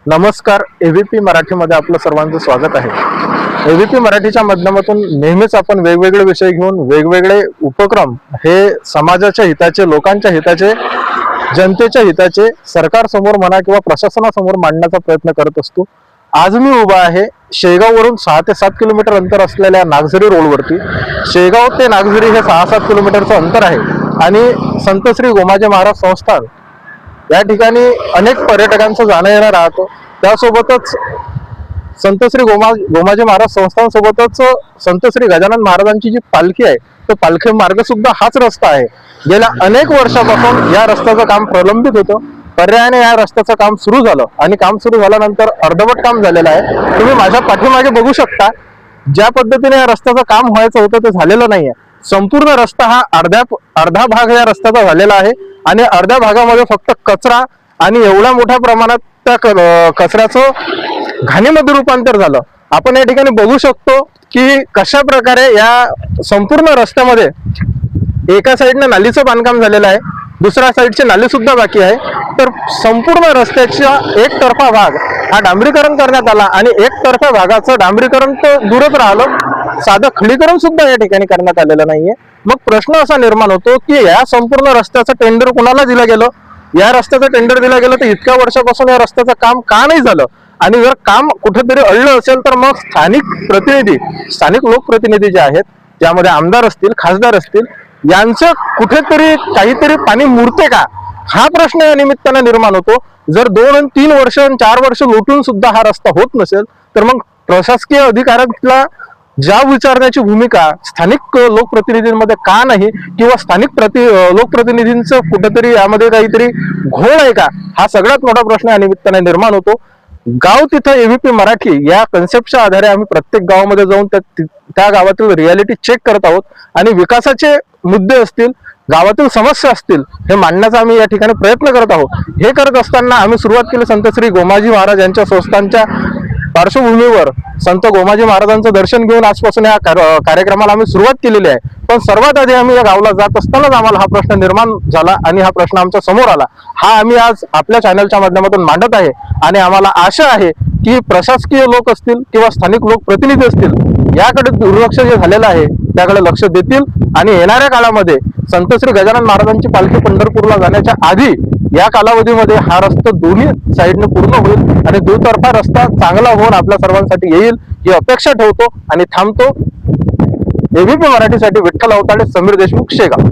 नमस्कार, एव्हीपी मराठीमध्ये आपलं सर्वांचं स्वागत आहे। एव्हीपी मराठीच्या माध्यमातून नेहमीच आपण वेगवेगळे विषय घेऊन वेगवेगळे उपक्रम हे समाजाच्या हिताचे, लोकांच्या हिताचे, जनतेच्या हिताचे सरकारसमोर म्हणा किंवा प्रशासनासमोर मांडण्याचा प्रयत्न करत असतो। आज मी उभा आहे शेगाववरून 6 ते 7 किलोमीटर अंतर असलेल्या नागझरी रोडवरती। शेगाव ते नागझरी हे 6-7 किलोमीटरचं अंतर आहे आणि संत श्री गोमाजी महाराज संस्थान या ठिकाणी अनेक पर्यटकांचं जाणं येणं राहतं। त्यासोबतच संत श्री गोमाजी महाराज संस्थान सोबतच संत श्री गजानन महाराजांची जी पालखी आहे तो पालखी मार्ग सुद्धा हाच रस्ता आहे। गेल्या अनेक वर्षापासून या रस्त्याचं काम प्रलंबित होतं। पर्यायाने या रस्त्याचं काम सुरू झालं आणि काम सुरू झाल्यानंतर अर्धवट काम झालेलं आहे। तुम्ही माझ्या पाठीमागे बघू शकता, ज्या पद्धतीने या रस्त्याचं काम व्हायचं होतं ते झालेलं नाहीये। संपूर्ण रस्ता हा अर्धा भाग या रस्त्याचा झालेला आहे आणि अर्ध्या भागामध्ये फक्त कचरा आणि एवढ्या मोठ्या प्रमाणात त्या कचऱ्याचं घाणीमध्ये रूपांतर झालं। आपण या ठिकाणी बघू शकतो की कशा प्रकारे या संपूर्ण रस्त्यामध्ये एका साईडने नालीचं बांधकाम झालेलं आहे, दुसऱ्या साईडची नाली सुद्धा बाकी आहे। तर संपूर्ण रस्त्याचा एकतर्फा भाग हा डांबरीकरण करण्यात आला आणि एकतर्फा भागाचं डांबरीकरण तर दूरच राहिलं, साधं खडीकरण सुद्धा या ठिकाणी करण्यात आलेलं नाहीये। मग प्रश्न असा निर्माण होतो की या संपूर्ण रस्त्याचं टेंडर कोणाला दिलं गेलं? या रस्त्याचं टेंडर दिलं गेलं तर इतक्या वर्षापासून या रस्त्याचं काम का नाही झालं? आणि जर काम कुठेतरी अडलं असेल तर मग स्थानिक लोकप्रतिनिधी जे आहेत, ज्यामध्ये आमदार असतील, खासदार असतील, यांचं कुठेतरी काहीतरी पाणी मुरते का, हा प्रश्न या निमित्तानं निर्माण होतो। जर 2 आणि 3 वर्ष आणि 4 वर्ष लुटून सुद्धा हा रस्ता होत नसेल तर मग प्रशासकीय अधिकाऱ्यांना ज्या विचारण्याची भूमिका स्थानिक लोकप्रतिनिधींमध्ये का नाही, किंवा स्थानिक लोकप्रतिनिधींचं कुठेतरी यामध्ये काहीतरी घोळ आहे का, हा सगळ्यात मोठा प्रश्न या निमित्ताने निर्माण होतो। गाव तिथं एव्हीपी मराठी या कन्सेप्टच्या आधारे आम्ही प्रत्येक गावामध्ये जाऊन त्या गावातील रियालिटी चेक करत आहोत आणि विकासाचे मुद्दे असतील, गावातील समस्या असतील, हे मांडण्याचा आम्ही या ठिकाणी प्रयत्न करत आहोत। हे करत असताना आम्ही सुरुवात केली संत श्री गोमाजी महाराज यांच्या संस्थांच्या पार्श्वभूमीवर संत गोमाजी महाराजांचं दर्शन घेऊन आजपासून या कार्यक्रमाला आम्ही सुरुवात केलेली आहे। पण सर्वात आधी आम्ही या गावाला जात असतानाच आम्हाला हा प्रश्न निर्माण झाला आणि हा प्रश्न आमच्या समोर आला। हा आम्ही आज आपल्या चॅनलच्या माध्यमातून मांडत आहे आणि आम्हाला आशा आहे की प्रशासकीय लोक असतील किंवा स्थानिक लोकप्रतिनिधी असतील, याकडे दुर्लक्ष जे झालेलं आहे त्याकडे लक्ष देतील आणि येणाऱ्या काळामध्ये संत श्री गजानन महाराजांची पालखी पंढरपूरला जाण्याच्या आधी या कालावधीमध्ये हा रस्ता दोन्ही साईडने पूर्ण होईल आणि दुतर्फा रस्ता चांगला होऊन आपल्या सर्वांसाठी येईल ही अपेक्षा ठेवतो आणि थांबतो। एव्हीपी मराठीसाठी विठ्ठल अवताडे, समीर देशमुख, शेगाव।